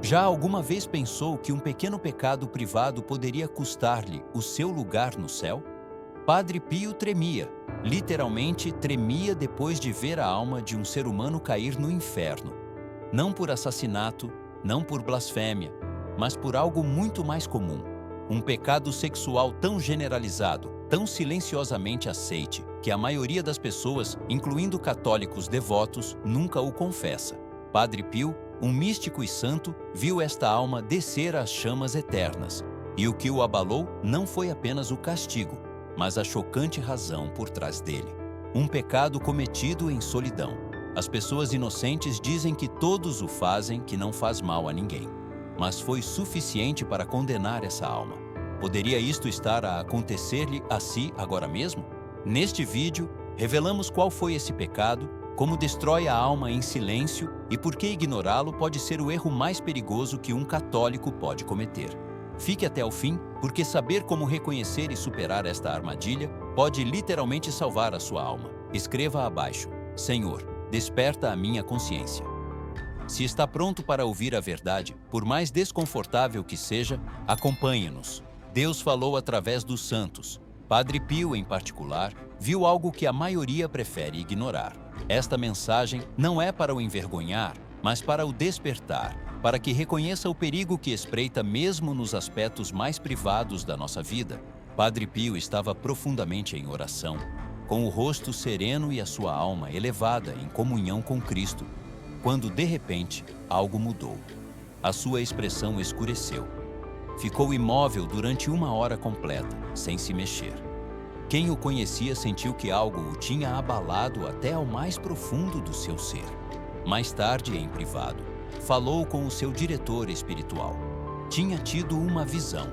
Já alguma vez pensou que um pequeno pecado privado poderia custar-lhe o seu lugar no céu? Padre Pio tremia, literalmente tremia depois de ver a alma de um ser humano cair no inferno. Não por assassinato, não por blasfêmia, mas por algo muito mais comum. Um pecado sexual tão generalizado, tão silenciosamente aceite, que a maioria das pessoas, incluindo católicos devotos, nunca o confessa. Padre Pio, um místico e santo, viu esta alma descer às chamas eternas. E o que o abalou não foi apenas o castigo, mas a chocante razão por trás dele. Um pecado cometido em solidão. As pessoas inocentes dizem que todos o fazem, que não faz mal a ninguém. Mas foi suficiente para condenar essa alma. Poderia isto estar a acontecer-lhe a si agora mesmo? Neste vídeo, revelamos qual foi esse pecado, como destrói a alma em silêncio e por que ignorá-lo pode ser o erro mais perigoso que um católico pode cometer. Fique até o fim, porque saber como reconhecer e superar esta armadilha pode literalmente salvar a sua alma. Escreva abaixo: Senhor, desperta a minha consciência. Se está pronto para ouvir a verdade, por mais desconfortável que seja, acompanhe-nos. Deus falou através dos santos. Padre Pio, em particular, viu algo que a maioria prefere ignorar. Esta mensagem não é para o envergonhar, mas para o despertar, para que reconheça o perigo que espreita mesmo nos aspectos mais privados da nossa vida. Padre Pio estava profundamente em oração, com o rosto sereno e a sua alma elevada em comunhão com Cristo, quando, de repente, algo mudou. A sua expressão escureceu. Ficou imóvel durante 1 hora completa, sem se mexer. Quem o conhecia sentiu que algo o tinha abalado até ao mais profundo do seu ser. Mais tarde, em privado, falou com o seu diretor espiritual. Tinha tido uma visão.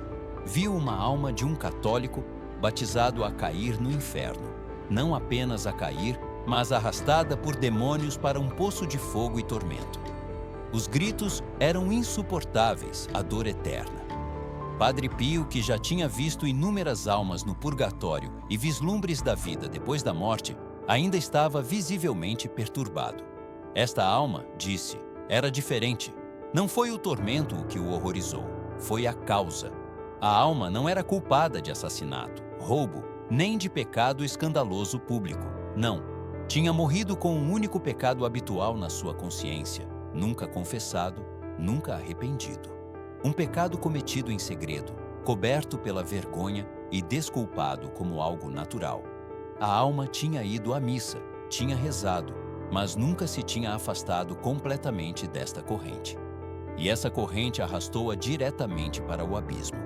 Viu uma alma de um católico batizado a cair no inferno. Não apenas a cair, mas arrastada por demônios para um poço de fogo e tormento. Os gritos eram insuportáveis, a dor eterna. Padre Pio, que já tinha visto inúmeras almas no purgatório e vislumbres da vida depois da morte, ainda estava visivelmente perturbado. Esta alma, disse, era diferente. Não foi o tormento o que o horrorizou, foi a causa. A alma não era culpada de assassinato, roubo, nem de pecado escandaloso público. Não. Tinha morrido com um único pecado habitual na sua consciência, nunca confessado, nunca arrependido. Um pecado cometido em segredo, coberto pela vergonha e desculpado como algo natural. A alma tinha ido à missa, tinha rezado, mas nunca se tinha afastado completamente desta corrente. E essa corrente arrastou-a diretamente para o abismo.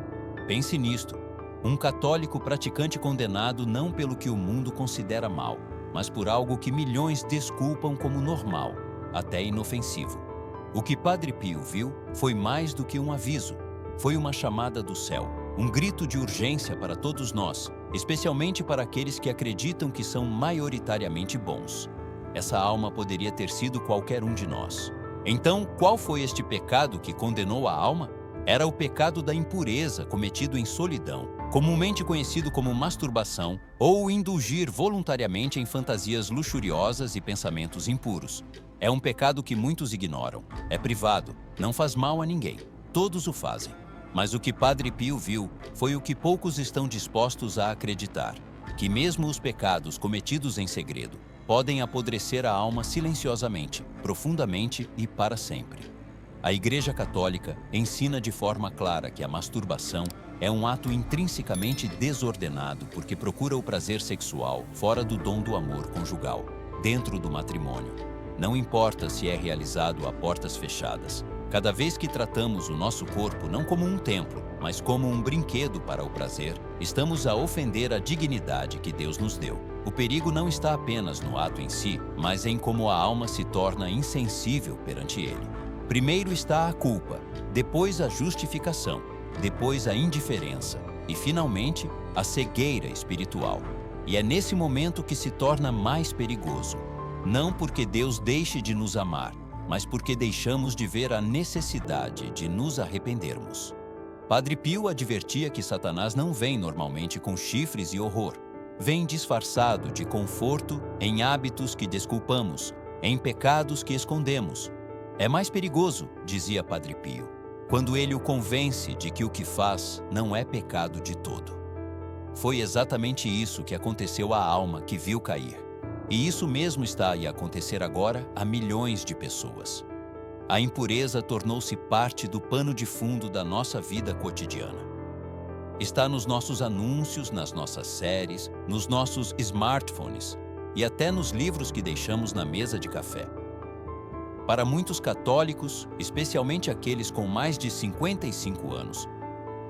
Pense nisto. Um católico praticante condenado não pelo que o mundo considera mal, mas por algo que milhões desculpam como normal, até inofensivo. O que Padre Pio viu foi mais do que um aviso. Foi uma chamada do céu, um grito de urgência para todos nós, especialmente para aqueles que acreditam que são maioritariamente bons. Essa alma poderia ter sido qualquer um de nós. Então, qual foi este pecado que condenou a alma? Era o pecado da impureza cometido em solidão, comumente conhecido como masturbação, ou indulgir voluntariamente em fantasias luxuriosas e pensamentos impuros. É um pecado que muitos ignoram. É privado, não faz mal a ninguém. Todos o fazem. Mas o que Padre Pio viu foi o que poucos estão dispostos a acreditar, que mesmo os pecados cometidos em segredo podem apodrecer a alma silenciosamente, profundamente e para sempre. A Igreja Católica ensina de forma clara que a masturbação é um ato intrinsecamente desordenado porque procura o prazer sexual fora do dom do amor conjugal, dentro do matrimônio. Não importa se é realizado a portas fechadas. Cada vez que tratamos o nosso corpo não como um templo, mas como um brinquedo para o prazer, estamos a ofender a dignidade que Deus nos deu. O perigo não está apenas no ato em si, mas em como a alma se torna insensível perante ele. Primeiro está a culpa, depois a justificação, depois a indiferença e, finalmente, a cegueira espiritual. E é nesse momento que se torna mais perigoso. Não porque Deus deixe de nos amar, mas porque deixamos de ver a necessidade de nos arrependermos. Padre Pio advertia que Satanás não vem normalmente com chifres e horror. Vem disfarçado de conforto em hábitos que desculpamos, em pecados que escondemos. É mais perigoso, dizia Padre Pio, quando ele o convence de que o que faz não é pecado de todo. Foi exatamente isso que aconteceu à alma que viu cair. E isso mesmo está a acontecer agora a milhões de pessoas. A impureza tornou-se parte do pano de fundo da nossa vida cotidiana. Está nos nossos anúncios, nas nossas séries, nos nossos smartphones e até nos livros que deixamos na mesa de café. Para muitos católicos, especialmente aqueles com mais de 55 anos,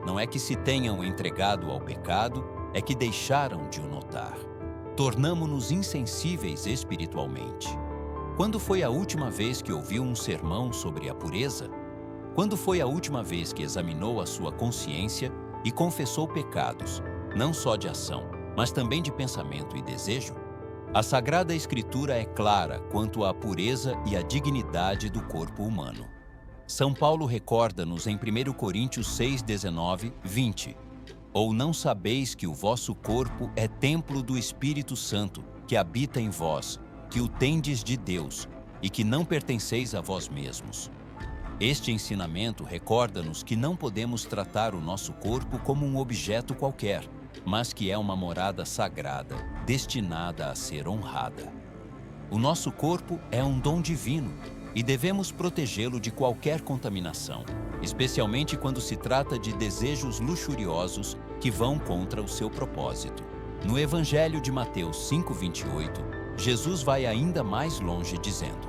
não é que se tenham entregado ao pecado, é que deixaram de o notar. Tornamo-nos insensíveis espiritualmente. Quando foi a última vez que ouviu um sermão sobre a pureza? Quando foi a última vez que examinou a sua consciência e confessou pecados, não só de ação, mas também de pensamento e desejo? A Sagrada Escritura é clara quanto à pureza e à dignidade do corpo humano. São Paulo recorda-nos em 1 Coríntios 6, 19, 20. Ou não sabeis que o vosso corpo é templo do Espírito Santo, que habita em vós, que o tendes de Deus, e que não pertenceis a vós mesmos. Este ensinamento recorda-nos que não podemos tratar o nosso corpo como um objeto qualquer, mas que é uma morada sagrada, destinada a ser honrada. O nosso corpo é um dom divino e devemos protegê-lo de qualquer contaminação, especialmente quando se trata de desejos luxuriosos que vão contra o seu propósito. No Evangelho de Mateus 5:28, Jesus vai ainda mais longe dizendo: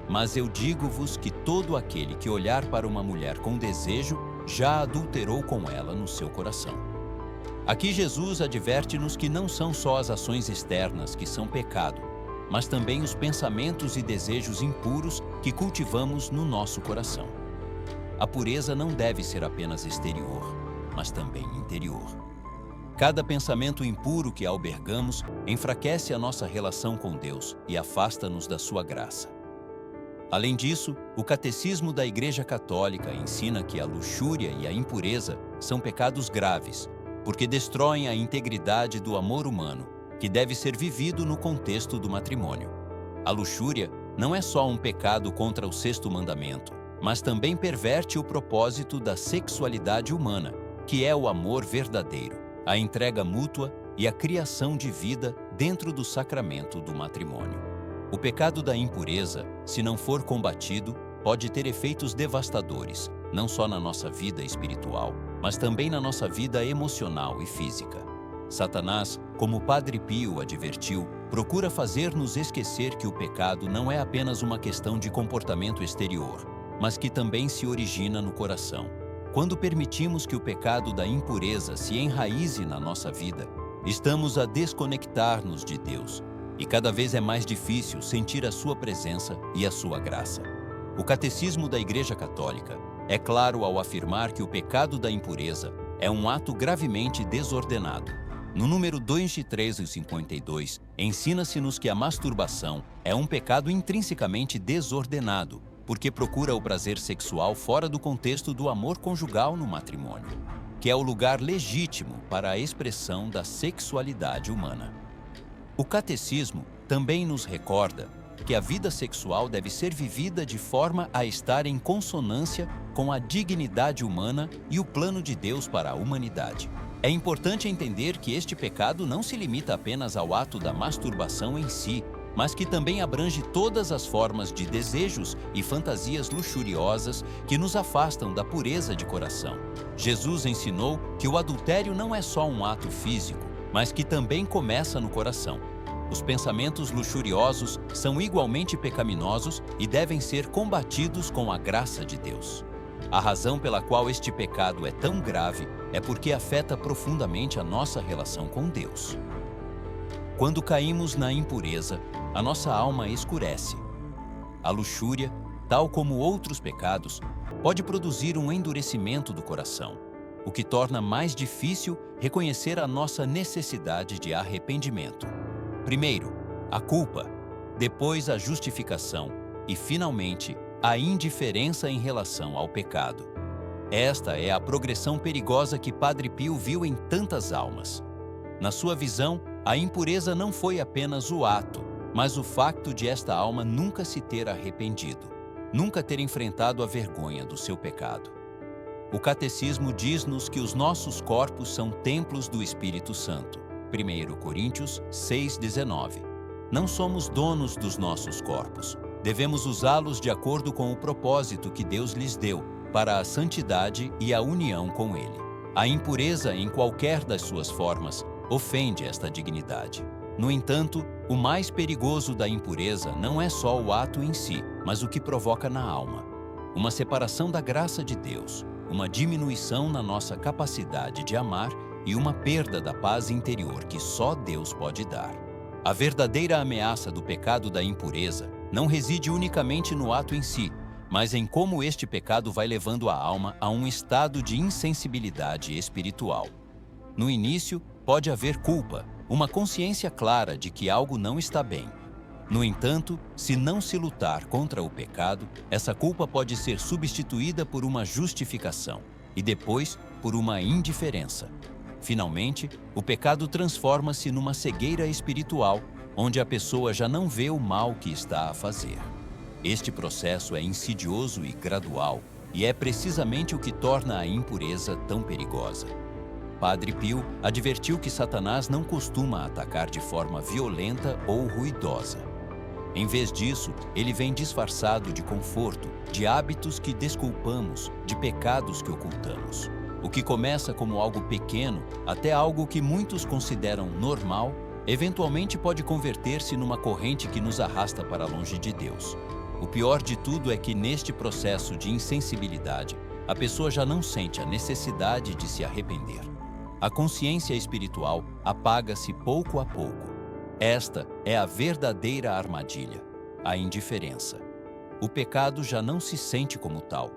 Mas eu digo-vos que todo aquele que olhar para uma mulher com desejo já adulterou com ela no seu coração. Aqui Jesus adverte-nos que não são só as ações externas que são pecado, mas também os pensamentos e desejos impuros que cultivamos no nosso coração. A pureza não deve ser apenas exterior, mas também interior. Cada pensamento impuro que albergamos enfraquece a nossa relação com Deus e afasta-nos da sua graça. Além disso, o Catecismo da Igreja Católica ensina que a luxúria e a impureza são pecados graves, porque destroem a integridade do amor humano, que deve ser vivido no contexto do matrimônio. A luxúria não é só um pecado contra o sexto mandamento, mas também perverte o propósito da sexualidade humana, que é o amor verdadeiro, a entrega mútua e a criação de vida dentro do sacramento do matrimônio. O pecado da impureza, se não for combatido, pode ter efeitos devastadores, não só na nossa vida espiritual, mas também na nossa vida emocional e física. Satanás, como Padre Pio advertiu, procura fazer-nos esquecer que o pecado não é apenas uma questão de comportamento exterior, mas que também se origina no coração. Quando permitimos que o pecado da impureza se enraize na nossa vida, estamos a desconectar-nos de Deus, e cada vez é mais difícil sentir a sua presença e a sua graça. O Catecismo da Igreja Católica é claro ao afirmar que o pecado da impureza é um ato gravemente desordenado. No número 2352, ensina-se-nos que a masturbação é um pecado intrinsecamente desordenado, porque procura o prazer sexual fora do contexto do amor conjugal no matrimônio, que é o lugar legítimo para a expressão da sexualidade humana. O Catecismo também nos recorda que a vida sexual deve ser vivida de forma a estar em consonância com a dignidade humana e o plano de Deus para a humanidade. É importante entender que este pecado não se limita apenas ao ato da masturbação em si, mas que também abrange todas as formas de desejos e fantasias luxuriosas que nos afastam da pureza de coração. Jesus ensinou que o adultério não é só um ato físico, mas que também começa no coração. Os pensamentos luxuriosos são igualmente pecaminosos e devem ser combatidos com a graça de Deus. A razão pela qual este pecado é tão grave é porque afeta profundamente a nossa relação com Deus. Quando caímos na impureza, a nossa alma escurece. A luxúria, tal como outros pecados, pode produzir um endurecimento do coração, o que torna mais difícil reconhecer a nossa necessidade de arrependimento. Primeiro, a culpa, depois a justificação e, finalmente, a indiferença em relação ao pecado. Esta é a progressão perigosa que Padre Pio viu em tantas almas. Na sua visão, a impureza não foi apenas o ato, mas o facto de esta alma nunca se ter arrependido. nunca ter enfrentado a vergonha do seu pecado. O Catecismo diz-nos que os nossos corpos são templos do Espírito Santo. 1 Coríntios 6,19. Não somos donos dos nossos corpos. Devemos usá-los de acordo com o propósito que Deus lhes deu, para a santidade e a união com Ele. A impureza, em qualquer das suas formas, ofende esta dignidade. No entanto, o mais perigoso da impureza não é só o ato em si, mas o que provoca na alma. Uma separação da graça de Deus, uma diminuição na nossa capacidade de amar e uma perda da paz interior que só Deus pode dar. A verdadeira ameaça do pecado da impureza não reside unicamente no ato em si, mas em como este pecado vai levando a alma a um estado de insensibilidade espiritual. No início, pode haver culpa, uma consciência clara de que algo não está bem. No entanto, se não se lutar contra o pecado, essa culpa pode ser substituída por uma justificação e depois por uma indiferença. Finalmente, o pecado transforma-se numa cegueira espiritual, onde a pessoa já não vê o mal que está a fazer. Este processo é insidioso e gradual, e é precisamente o que torna a impureza tão perigosa. Padre Pio advertiu que Satanás não costuma atacar de forma violenta ou ruidosa. Em vez disso, ele vem disfarçado de conforto, de hábitos que desculpamos, de pecados que ocultamos. O que começa como algo pequeno, até algo que muitos consideram normal, eventualmente pode converter-se numa corrente que nos arrasta para longe de Deus. O pior de tudo é que neste processo de insensibilidade, a pessoa já não sente a necessidade de se arrepender. A consciência espiritual apaga-se pouco a pouco. Esta é a verdadeira armadilha, a indiferença. O pecado já não se sente como tal.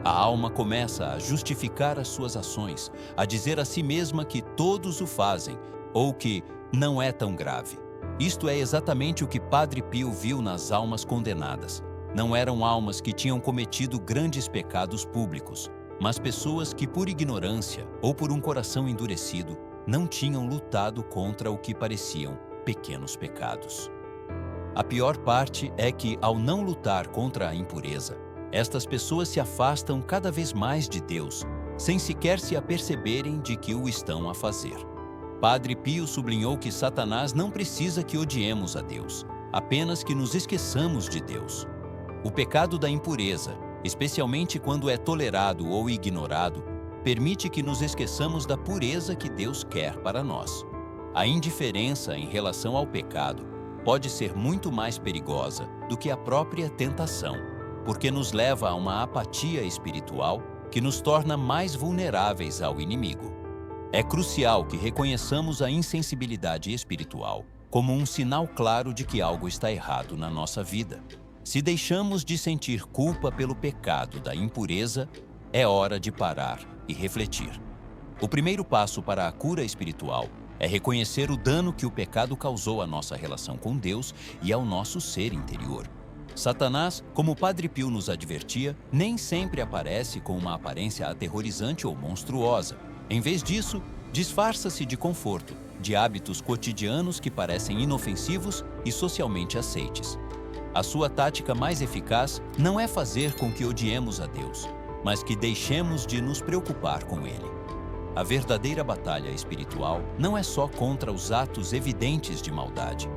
A alma começa a justificar as suas ações, a dizer a si mesma que todos o fazem ou que não é tão grave. Isto é exatamente o que Padre Pio viu nas almas condenadas. Não eram almas que tinham cometido grandes pecados públicos, mas pessoas que, por ignorância ou por um coração endurecido, não tinham lutado contra o que pareciam pequenos pecados. A pior parte é que, ao não lutar contra a impureza, estas pessoas se afastam cada vez mais de Deus, sem sequer se aperceberem de que o estão a fazer. Padre Pio sublinhou que Satanás não precisa que odiemos a Deus, apenas que nos esqueçamos de Deus. O pecado da impureza, especialmente quando é tolerado ou ignorado, permite que nos esqueçamos da pureza que Deus quer para nós. A indiferença em relação ao pecado pode ser muito mais perigosa do que a própria tentação, porque nos leva a uma apatia espiritual que nos torna mais vulneráveis ao inimigo. É crucial que reconheçamos a insensibilidade espiritual como um sinal claro de que algo está errado na nossa vida. Se deixamos de sentir culpa pelo pecado da impureza, é hora de parar e refletir. O primeiro passo para a cura espiritual é reconhecer o dano que o pecado causou à nossa relação com Deus e ao nosso ser interior. Satanás, como Padre Pio nos advertia, nem sempre aparece com uma aparência aterrorizante ou monstruosa. Em vez disso, disfarça-se de conforto, de hábitos cotidianos que parecem inofensivos e socialmente aceites. A sua tática mais eficaz não é fazer com que odiemos a Deus, mas que deixemos de nos preocupar com Ele. A verdadeira batalha espiritual não é só contra os atos evidentes de maldade,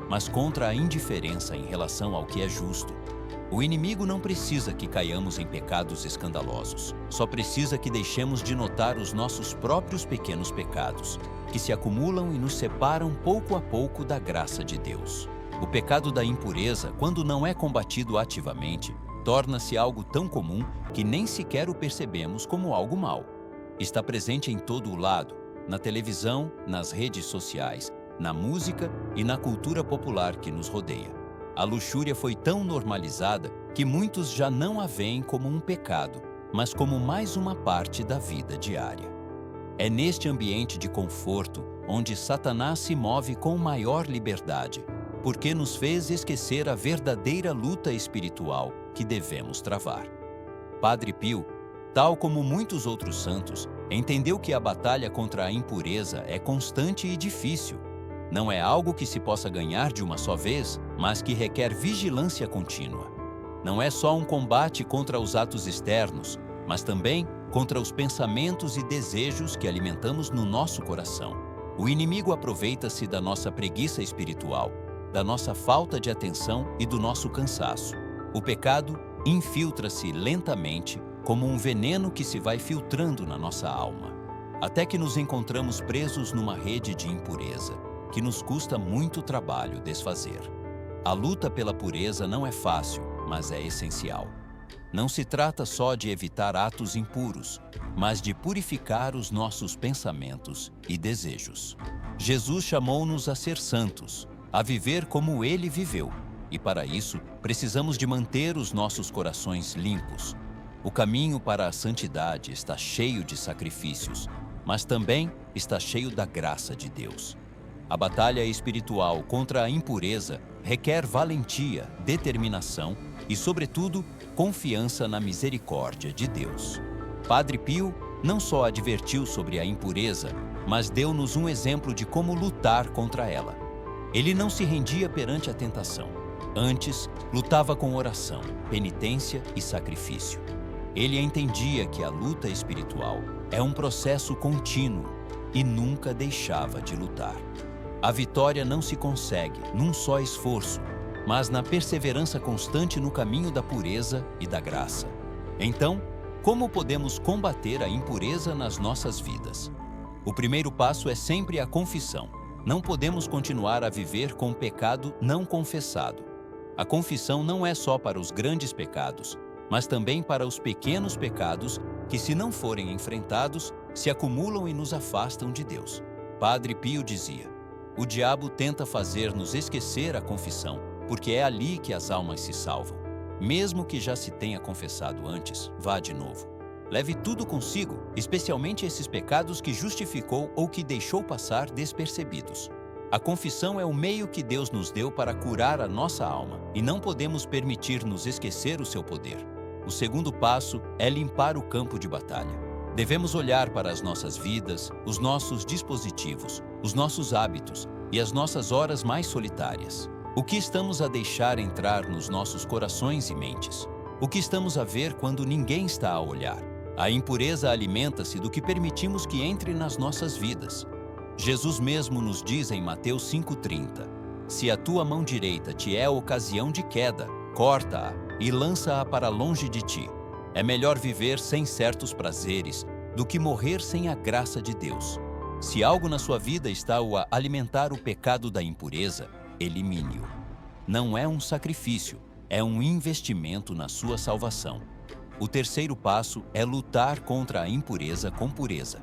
mas contra a indiferença em relação ao que é justo. O inimigo não precisa que caiamos em pecados escandalosos, só precisa que deixemos de notar os nossos próprios pequenos pecados, que se acumulam e nos separam pouco a pouco da graça de Deus. O pecado da impureza, quando não é combatido ativamente, torna-se algo tão comum que nem sequer o percebemos como algo mau. Está presente em todo o lado, na televisão, nas redes sociais, na música e na cultura popular que nos rodeia. A luxúria foi tão normalizada que muitos já não a veem como um pecado, mas como mais uma parte da vida diária. É neste ambiente de conforto onde Satanás se move com maior liberdade, porque nos fez esquecer a verdadeira luta espiritual que devemos travar. Padre Pio, tal como muitos outros santos, entendeu que a batalha contra a impureza é constante e difícil. Não é algo que se possa ganhar de uma só vez, mas que requer vigilância contínua. Não é só um combate contra os atos externos, mas também contra os pensamentos e desejos que alimentamos no nosso coração. O inimigo aproveita-se da nossa preguiça espiritual, da nossa falta de atenção e do nosso cansaço. O pecado infiltra-se lentamente como um veneno que se vai filtrando na nossa alma, até que nos encontramos presos numa rede de impureza, que nos custa muito trabalho desfazer. A luta pela pureza não é fácil, mas é essencial. Não se trata só de evitar atos impuros, mas de purificar os nossos pensamentos e desejos. Jesus chamou-nos a ser santos, a viver como Ele viveu, e para isso precisamos de manter os nossos corações limpos. O caminho para a santidade está cheio de sacrifícios, mas também está cheio da graça de Deus. A batalha espiritual contra a impureza requer valentia, determinação e, sobretudo, confiança na misericórdia de Deus. Padre Pio não só advertiu sobre a impureza, mas deu-nos um exemplo de como lutar contra ela. Ele não se rendia perante a tentação. Antes, lutava com oração, penitência e sacrifício. Ele entendia que a luta espiritual é um processo contínuo e nunca deixava de lutar. A vitória não se consegue num só esforço, mas na perseverança constante no caminho da pureza e da graça. Então, como podemos combater a impureza nas nossas vidas? O primeiro passo é sempre a confissão. Não podemos continuar a viver com pecado não confessado. A confissão não é só para os grandes pecados, mas também para os pequenos pecados que, se não forem enfrentados, se acumulam e nos afastam de Deus. Padre Pio dizia: o diabo tenta fazer-nos esquecer a confissão, porque é ali que as almas se salvam. Mesmo que já se tenha confessado antes, vá de novo. Leve tudo consigo, especialmente esses pecados que justificou ou que deixou passar despercebidos. A confissão é o meio que Deus nos deu para curar a nossa alma, e não podemos permitir-nos esquecer o seu poder. O segundo passo é limpar o campo de batalha. Devemos olhar para as nossas vidas, os nossos dispositivos, os nossos hábitos e as nossas horas mais solitárias. O que estamos a deixar entrar nos nossos corações e mentes? O que estamos a ver quando ninguém está a olhar? A impureza alimenta-se do que permitimos que entre nas nossas vidas. Jesus mesmo nos diz em Mateus 5,30: se a tua mão direita te é ocasião de queda, corta-a e lança-a para longe de ti. É melhor viver sem certos prazeres do que morrer sem a graça de Deus. Se algo na sua vida está a alimentar o pecado da impureza, elimine-o. Não é um sacrifício, é um investimento na sua salvação. O terceiro passo é lutar contra a impureza com pureza.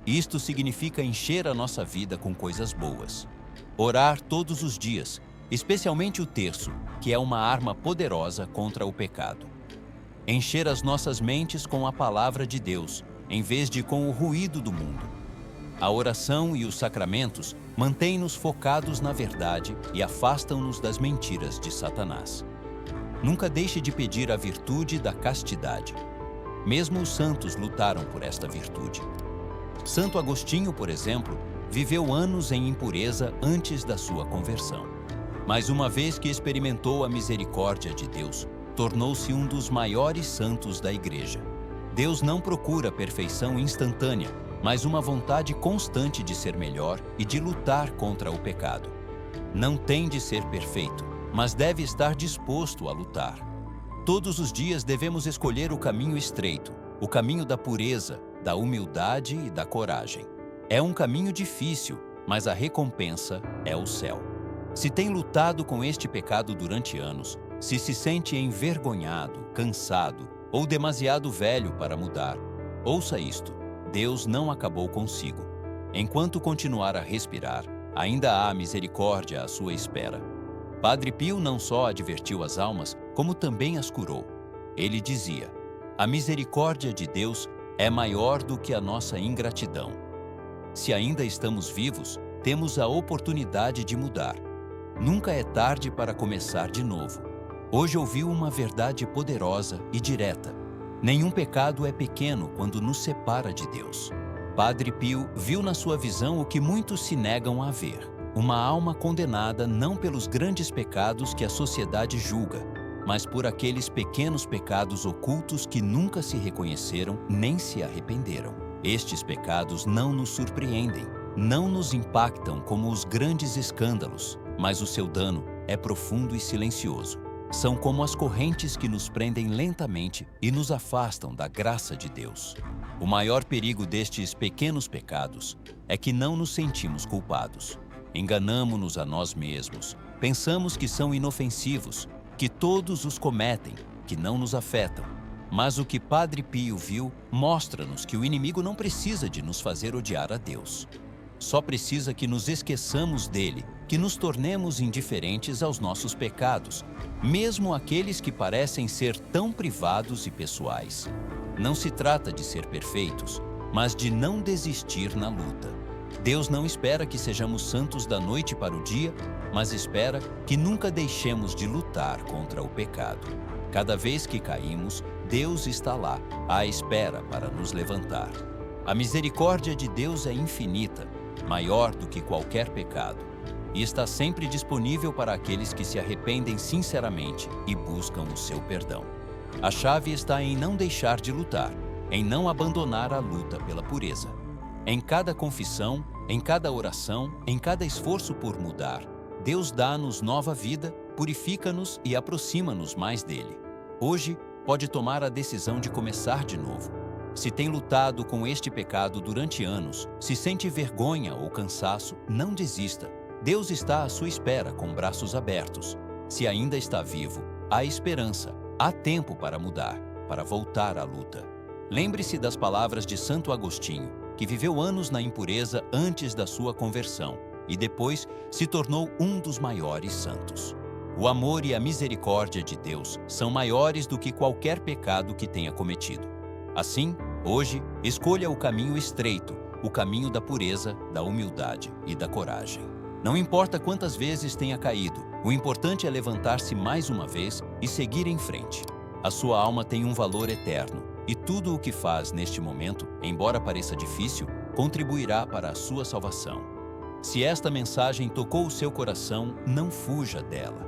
Isto significa encher a nossa vida com coisas boas. Orar todos os dias, especialmente o terço, que é uma arma poderosa contra o pecado. Encher as nossas mentes com a palavra de Deus, em vez de com o ruído do mundo. A oração e os sacramentos mantêm-nos focados na verdade e afastam-nos das mentiras de Satanás. Nunca deixe de pedir a virtude da castidade. Mesmo os santos lutaram por esta virtude. Santo Agostinho, por exemplo, viveu anos em impureza antes da sua conversão. Mas uma vez que experimentou a misericórdia de Deus, tornou-se um dos maiores santos da Igreja. Deus não procura perfeição instantânea, mas uma vontade constante de ser melhor e de lutar contra o pecado. Não tem de ser perfeito, mas deve estar disposto a lutar. Todos os dias devemos escolher o caminho estreito, o caminho da pureza, da humildade e da coragem. É um caminho difícil, mas a recompensa é o céu. Se tem lutado com este pecado durante anos, se sente envergonhado, cansado ou demasiado velho para mudar, ouça isto: Deus não acabou consigo. Enquanto continuar a respirar, ainda há misericórdia à sua espera. Padre Pio não só advertiu as almas, como também as curou. Ele dizia: a misericórdia de Deus é maior do que a nossa ingratidão. Se ainda estamos vivos, temos a oportunidade de mudar. Nunca é tarde para começar de novo. Hoje ouviu uma verdade poderosa e direta: nenhum pecado é pequeno quando nos separa de Deus. Padre Pio viu na sua visão o que muitos se negam a ver: uma alma condenada não pelos grandes pecados que a sociedade julga, mas por aqueles pequenos pecados ocultos que nunca se reconheceram nem se arrependeram. Estes pecados não nos surpreendem, não nos impactam como os grandes escândalos, mas o seu dano é profundo e silencioso. São como as correntes que nos prendem lentamente e nos afastam da graça de Deus. O maior perigo destes pequenos pecados é que não nos sentimos culpados. Enganamo-nos a nós mesmos, pensamos que são inofensivos, que todos os cometem, que não nos afetam. Mas o que Padre Pio viu mostra-nos que o inimigo não precisa de nos fazer odiar a Deus. Só precisa que nos esqueçamos dele, que nos tornemos indiferentes aos nossos pecados, mesmo aqueles que parecem ser tão privados e pessoais. Não se trata de ser perfeitos, mas de não desistir na luta. Deus não espera que sejamos santos da noite para o dia, mas espera que nunca deixemos de lutar contra o pecado. Cada vez que caímos, Deus está lá, à espera para nos levantar. A misericórdia de Deus é infinita, maior do que qualquer pecado, e está sempre disponível para aqueles que se arrependem sinceramente e buscam o seu perdão. A chave está em não deixar de lutar, em não abandonar a luta pela pureza. Em cada confissão, em cada oração, em cada esforço por mudar, Deus dá-nos nova vida, purifica-nos e aproxima-nos mais dele. Hoje, pode tomar a decisão de começar de novo. Se tem lutado com este pecado durante anos, se sente vergonha ou cansaço, não desista. Deus está à sua espera com braços abertos. Se ainda está vivo, há esperança, há tempo para mudar, para voltar à luta. Lembre-se das palavras de Santo Agostinho, que viveu anos na impureza antes da sua conversão e depois se tornou um dos maiores santos. O amor e a misericórdia de Deus são maiores do que qualquer pecado que tenha cometido. Assim, hoje, escolha o caminho estreito, o caminho da pureza, da humildade e da coragem. Não importa quantas vezes tenha caído, o importante é levantar-se mais uma vez e seguir em frente. A sua alma tem um valor eterno e tudo o que faz neste momento, embora pareça difícil, contribuirá para a sua salvação. Se esta mensagem tocou o seu coração, não fuja dela.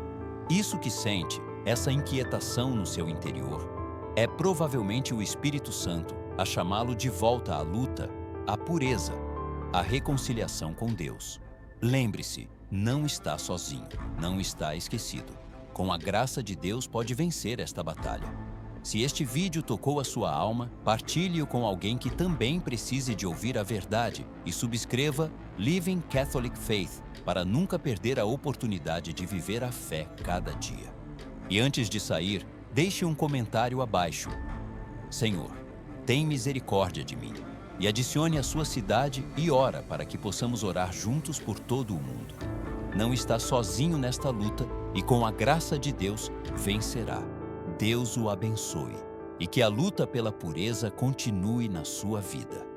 Isso que sente, essa inquietação no seu interior, é provavelmente o Espírito Santo a chamá-lo de volta à luta, à pureza, à reconciliação com Deus. Lembre-se, não está sozinho, não está esquecido. Com a graça de Deus pode vencer esta batalha. Se este vídeo tocou a sua alma, partilhe-o com alguém que também precise de ouvir a verdade e subscreva Living Catholic Faith para nunca perder a oportunidade de viver a fé cada dia. E antes de sair, deixe um comentário abaixo. Senhor, tem misericórdia de mim. E adicione a sua cidade e ora para que possamos orar juntos por todo o mundo. Não está sozinho nesta luta e com a graça de Deus vencerá. Deus o abençoe e que a luta pela pureza continue na sua vida.